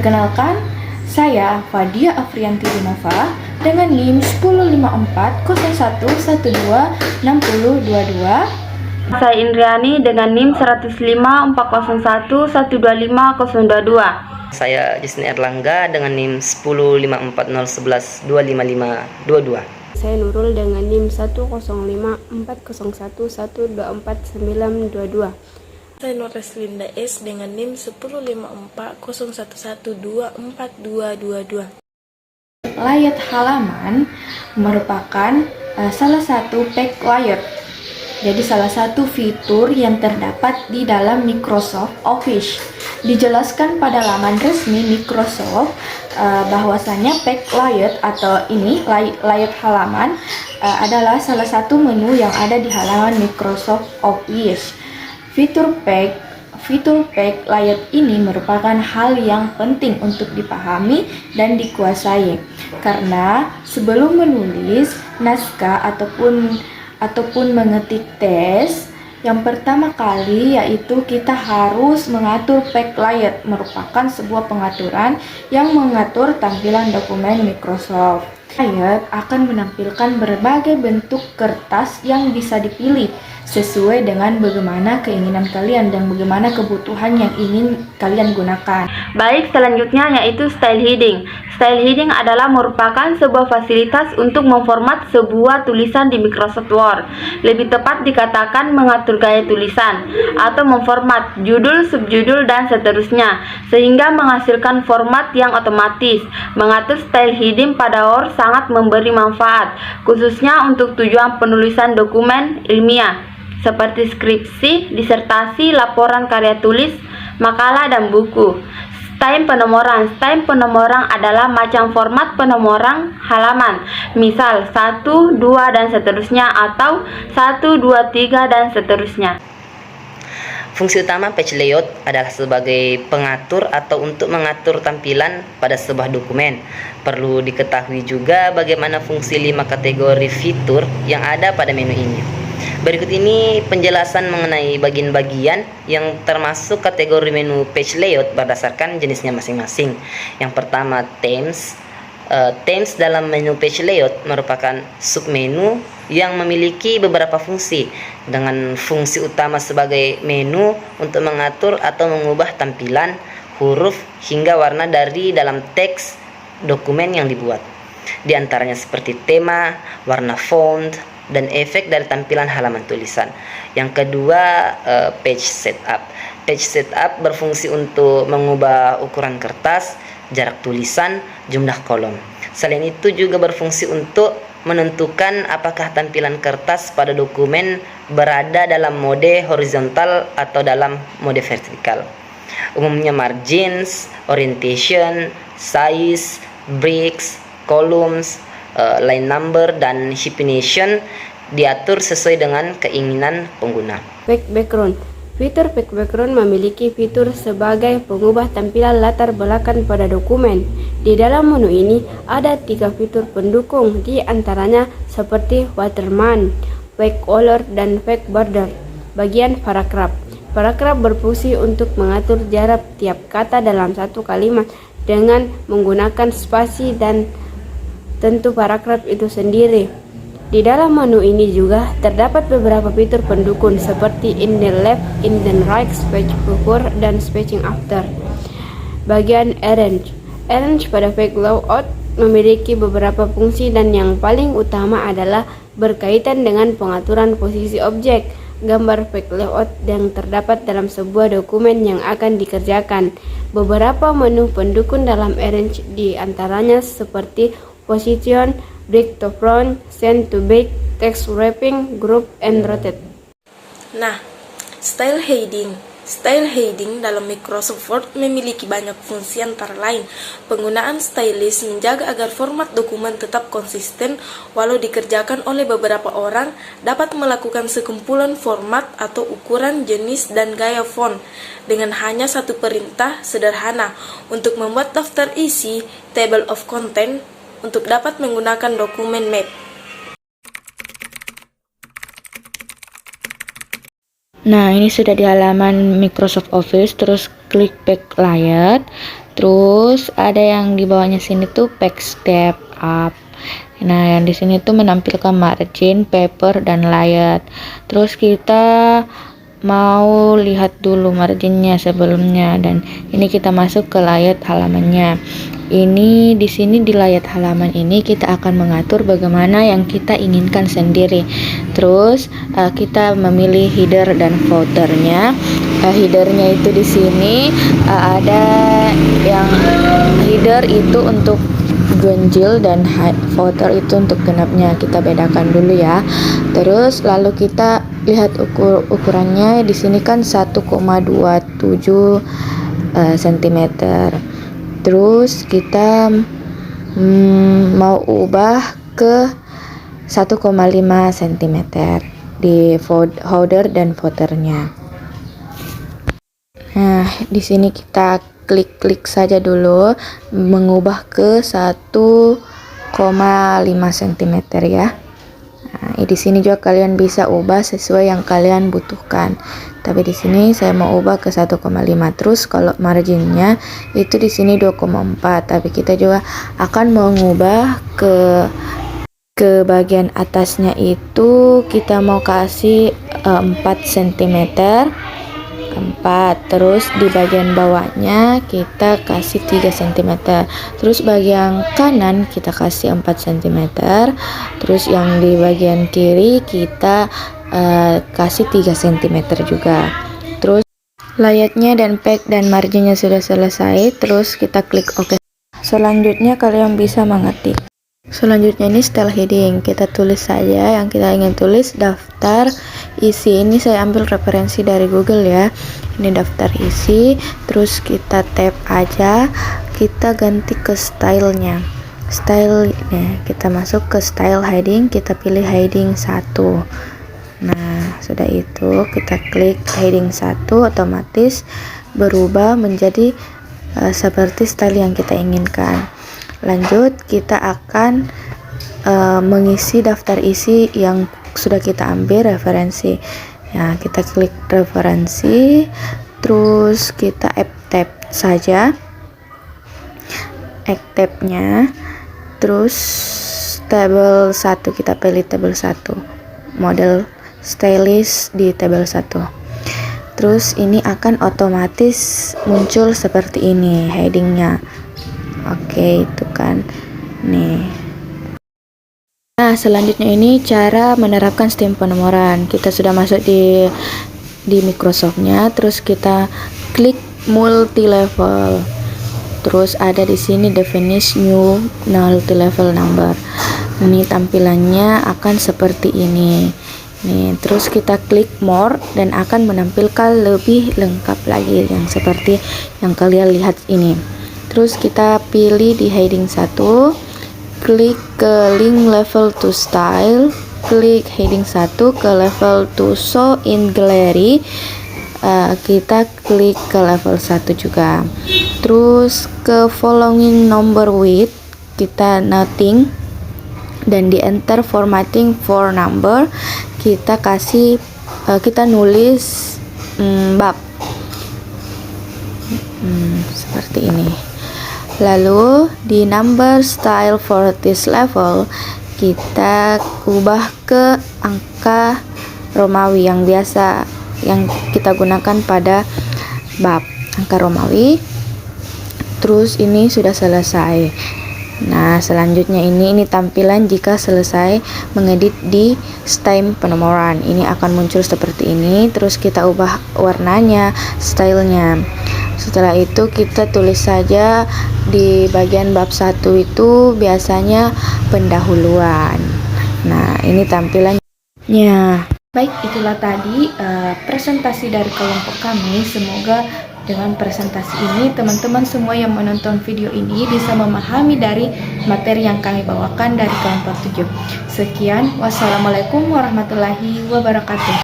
Perkenalkan, saya Fadia Afrianti Dinova dengan NIM 105401126022. Saya Indriani dengan NIM 10540112522. Saya Jusni Erlangga dengan NIM 105401125522. Saya Nurul dengan NIM 10540112492. Saya Nurreslinda S dengan NIM 105401124222. Layout halaman merupakan salah satu pack layout. Jadi salah satu fitur yang terdapat di dalam Microsoft Office. Dijelaskan pada laman resmi Microsoft bahwasanya pack layout atau ini layout halaman adalah salah satu menu yang ada di halaman Microsoft Office. Fitur pack layout ini merupakan hal yang penting untuk dipahami dan dikuasai, karena sebelum menulis naskah ataupun mengetik teks, yang pertama kali yaitu kita harus mengatur pack layout. Merupakan sebuah pengaturan yang mengatur tampilan dokumen Microsoft. Layout akan menampilkan berbagai bentuk kertas yang bisa dipilih sesuai dengan bagaimana keinginan kalian dan bagaimana kebutuhan yang ingin kalian gunakan. Baik, selanjutnya yaitu style heading. Style heading adalah merupakan sebuah fasilitas untuk memformat sebuah tulisan di Microsoft Word. Lebih tepat dikatakan mengatur gaya tulisan atau memformat judul, subjudul, dan seterusnya sehingga menghasilkan format yang otomatis. Mengatur style heading pada Word sangat memberi manfaat, khususnya untuk tujuan penulisan dokumen ilmiah seperti skripsi, disertasi, laporan karya tulis, makalah, dan buku. Style penomoran. Style penomoran adalah macam format penomoran halaman, misal 1, 2, dan seterusnya, atau 1, 2, 3, dan seterusnya. Fungsi utama page layout adalah sebagai pengatur atau untuk mengatur tampilan pada sebuah dokumen. Perlu diketahui juga bagaimana fungsi 5 kategori fitur yang ada pada menu ini. Berikut ini penjelasan mengenai bagian-bagian yang termasuk kategori menu page layout berdasarkan jenisnya masing-masing. Yang pertama, themes. Themes dalam menu page layout merupakan submenu yang memiliki beberapa fungsi, dengan fungsi utama sebagai menu untuk mengatur atau mengubah tampilan, huruf, hingga warna dari dalam teks dokumen yang dibuat. Di antaranya seperti tema, warna font, dan efek dari tampilan halaman tulisan. Yang kedua, page setup. Page setup berfungsi untuk mengubah ukuran kertas, jarak tulisan, jumlah kolom. Selain itu juga berfungsi untuk menentukan apakah tampilan kertas pada dokumen berada dalam mode horizontal atau dalam mode vertikal. Umumnya margins, orientation, size, breaks, columns, line number, dan hyphenation diatur sesuai dengan keinginan pengguna. Background. Fitur background memiliki fitur sebagai pengubah tampilan latar belakang pada dokumen. Di dalam menu ini ada 3 fitur pendukung, di antaranya seperti watermark, fake color, dan fake border. Bagian paragraf. Paragraf berfungsi untuk mengatur jarak tiap kata dalam satu kalimat dengan menggunakan spasi dan tentu paragraf itu sendiri. Di dalam menu ini juga terdapat beberapa fitur pendukung seperti indent left, indent right, space before, dan spacing after. Bagian arrange. Arrange pada fake layout memiliki beberapa fungsi dan yang paling utama adalah berkaitan dengan pengaturan posisi objek. Gambar fake layout yang terdapat dalam sebuah dokumen yang akan dikerjakan. Beberapa menu pendukung dalam arrange di antaranya seperti position, break to front, send to back, text wrapping, group, and rotate. Nah, style heading. Style heading dalam Microsoft Word memiliki banyak fungsi, antara lain penggunaan stylist menjaga agar format dokumen tetap konsisten walau dikerjakan oleh beberapa orang, dapat melakukan sekumpulan format atau ukuran, jenis, dan gaya font dengan hanya satu perintah sederhana untuk membuat daftar isi, table of content, untuk dapat menggunakan dokumen map. Nah, ini sudah di halaman Microsoft Office, terus klik back layout. Terus ada yang di bawahnya sini tuh page step up. Nah, yang di sini tuh menampilkan margin, paper, dan layout. Terus kita mau lihat dulu marginnya sebelumnya, dan ini kita masuk ke layout halamannya. Ini di sini di layout halaman ini kita akan mengatur bagaimana yang kita inginkan sendiri. Terus kita memilih header dan footernya. Headernya itu di sini ada yang header itu untuk ganjil dan footer itu untuk genapnya. Kita bedakan dulu ya. Terus lalu kita lihat ukurannya di sini kan 1,27 cm. Terus kita mau ubah ke 1,5 cm di header dan footernya. Nah, di sini kita klik saja dulu mengubah ke 1,5 cm ya. Nah, di sini juga kalian bisa ubah sesuai yang kalian butuhkan. Tapi di sini saya mau ubah ke 1,5. Terus kalau marginnya itu di sini 2,4. Tapi kita juga akan mengubah ke bagian atasnya itu kita mau kasih 4 cm. 4. Terus di bagian bawahnya kita kasih 3 cm. Terus bagian kanan kita kasih 4 cm. Terus yang di bagian kiri kita kasih 3 cm juga. Terus layoutnya dan pack dan marginnya sudah selesai. Terus kita klik OK. Selanjutnya kalian bisa mengetik. Selanjutnya ini style heading. Kita tulis saja yang kita ingin tulis, daftar isi. Ini saya ambil referensi dari Google ya. Ini daftar isi. Terus kita tap aja. Kita ganti ke stylenya. Style nih, kita masuk ke style heading. Kita pilih heading 1. Nah, sudah itu kita klik heading 1, otomatis berubah menjadi seperti style yang kita inginkan. Lanjut, kita akan mengisi daftar isi yang sudah kita ambil referensi. Ya, kita klik referensi, terus kita add tab saja, add tabnya, terus table 1 kita pilih table 1, model stylist di table 1. Terus ini akan otomatis muncul seperti ini headingnya. Oke, itu kan nih. Nah, selanjutnya ini cara menerapkan sistem penomoran. Kita sudah masuk di Microsoft-nya, terus kita klik multi level. Terus ada di sini definition new multi level number. Ini tampilannya akan seperti ini. Nih, terus kita klik more dan akan menampilkan lebih lengkap lagi yang seperti yang kalian lihat ini. Terus kita pilih di heading 1, klik ke link level to style, klik heading 1 ke level to show in gallery. Kita klik ke level 1 juga. Terus ke following number width kita nothing, dan di enter formatting for number kita kasih kita nulis bab seperti ini. Lalu di number style for this level kita ubah ke angka Romawi yang biasa yang kita gunakan pada bab, angka Romawi. Terus ini sudah selesai. Nah, selanjutnya ini tampilan jika selesai mengedit di sistem penomoran. Ini akan muncul seperti ini. Terus kita ubah warnanya, stylenya. Setelah itu kita tulis saja di bagian bab 1 itu biasanya pendahuluan. Nah, ini tampilannya. Baik, itulah tadi presentasi dari kelompok kami. Semoga dengan presentasi ini teman-teman semua yang menonton video ini bisa memahami dari materi yang kami bawakan dari kelompok 7. Sekian, wassalamualaikum warahmatullahi wabarakatuh.